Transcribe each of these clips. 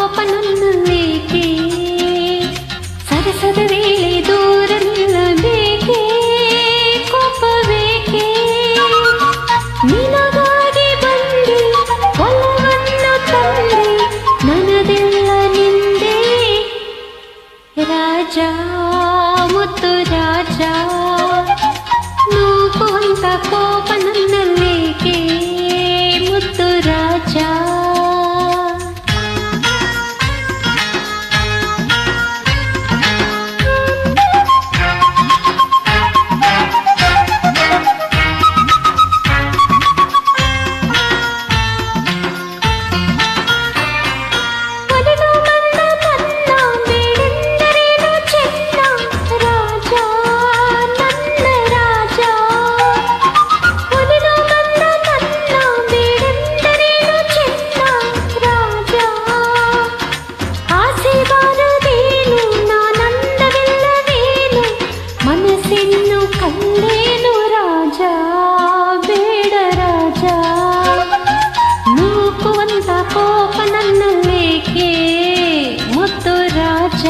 ಕೋಪ ನನ್ನಲ್ಲೇಕೆ ಸರಸದ ವೇಳೆ ದೂರ ನಿಲ್ಲಬೇಕೆ ಕೋಪವೇಕೆ ನಿನಗಾಗಿ ಬಂದೆ ಒಲವನ್ನು ತಂದೆ ನನದೆಲ್ಲ ನಿಂದೆ ರಾಜ ಮುತ್ತು ರಾಜ ನೂಕುವಂತ ಕೋಪ ನನ್ನಲ್ಲೇಕೆ ಮುತ್ತು ರಾಜ ಕಲ್ಲೇನು ರಾಜ ಬೇಡ ರಾಜ ನೂಕುವಂತ ಕೋಪ ನನ್ನಲ್ಲೇಕೆ ಮುತ್ತು ರಾಜ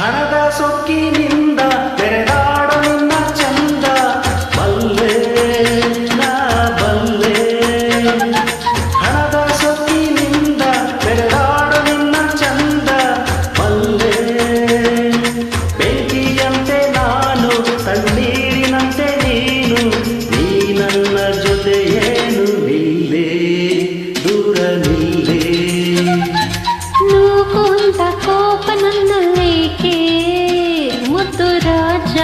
ಹಣದ ಸೊಕ್ಕಿನಿಂದ ತೆರೆದಾಡ ನಿನ್ನ ಚಂದ ಬಲ್ಲೆ ನಾ ಬಲ್ಲೆ ಹಣದ ಸೊಕ್ಕಿನಿಂದ ತೆರೆದಾಡ ನಿನ್ನ ಚಂದ ಬಲ್ಲೆ ಬೆಂಕಿಯಂತೆ ನಾನು ತಣ್ಣೀರಿನಂತೆ ನೀನು ನೀ ನನ್ನ ಜೊತೆಯೇನು ನಿಲ್ಲೇ ದೂರ ನಿಲ್ಲೇ ನೂಕುವಂತ ಕೋಪ ನನ್ನಲ್ಲೇಕೆ ಮುತ್ತು ರಾಜ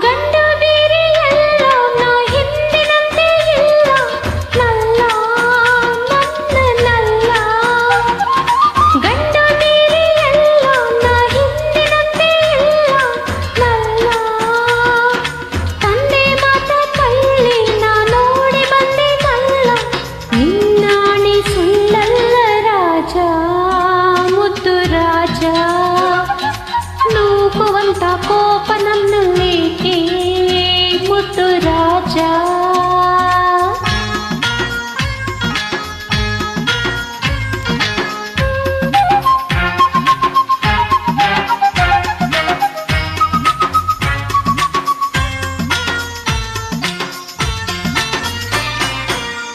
ಗಂಡ ಬೇರೆ ಎಲ್ಲ ನಾ ಹಿಂದಿನಂತೆ ಇಲ್ಲ ನಲ್ಲ ನನ್ನ ನಲ್ಲ ಗಂಡ ಬೇರೆ ಎಲ್ಲ ನಾ ಹಿಂದಿನಂತೆ ಇಲ್ಲ ನಲ್ಲ ತಂದೆ ಮಾತ ಕಳ್ಳಿ ನಾ ನೋಡಿ ಬಂದೆ ನಲ್ಲ ನಿನ್ನಾಣಿ ಸುಳ್ಳಲ್ಲ ರಾಜ ಮುದ್ದು ರಾಜ ನೂಕುವಂತ ಕೋಪ ನನ್ನಲ್ಲೇಕೆ ಮುದ್ದು ರಾಜ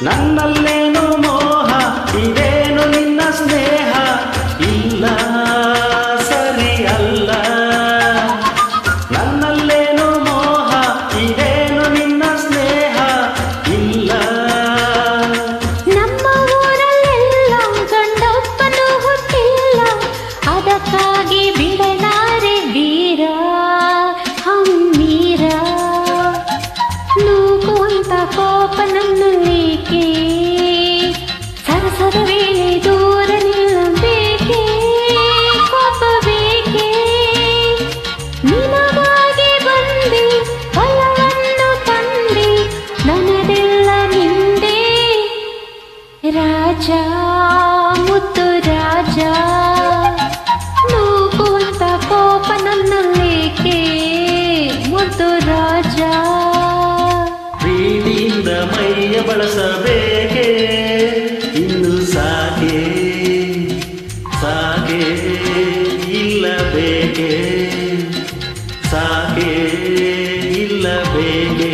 ನನ್ನಲ್ಲೇನು ಮೋಹ ಇದೇನು ನಿನ್ನ ಸ್ನೇಹ ಇಲ್ಲ ಸರಿ ಅಲ್ಲ ನನ್ನಲ್ಲೇನು ಮೋಹ ಇದೇನು ನಿನ್ನ ಸ್ನೇಹ ಇಲ್ಲ ನಮ್ಮ ಊರಲ್ಲೆಲ್ಲ ಗಂಡಪ್ಪನು ಹುಟ್ಟಿಲ್ಲ ಅದಕ್ಕಾಗಿ ಬಿಡಲಾರೆ ವೀರ ಹಮ್ಮೀರ ನೂಕುವಂತ ಕೋಪ ನನ್ನಲ್ಲೇಕೆ ಸರಸದ ವೇಳೆ ದೂರ ನಿಲ್ಲಬೇಕೆ ಕೋಪವೇಕೆ ನಿನಗಾಗಿ ಬಂದೆ ಒಲವನ್ನು ತಂದೆ ನನದೆಲ್ಲ ನಿಂದೆ ರಾಜ ಮುತ್ತು ರಾಜ ನೂಕುವಂತ ಕೋಪ ನನ್ನಲ್ಲೇಕೆ ಮುತ್ತು ರಾಜ ಪ್ರೀತಿಯಿಂದ ಮೈಯ ಬಳಸಬೇಕೆ ಇನ್ನು ಸಾಕೆ ಸಾಕೆ ಇಲ್ಲ ಬೇಕೆ ಸಾಕೆ ಇಲ್ಲ ಬೇಕೆ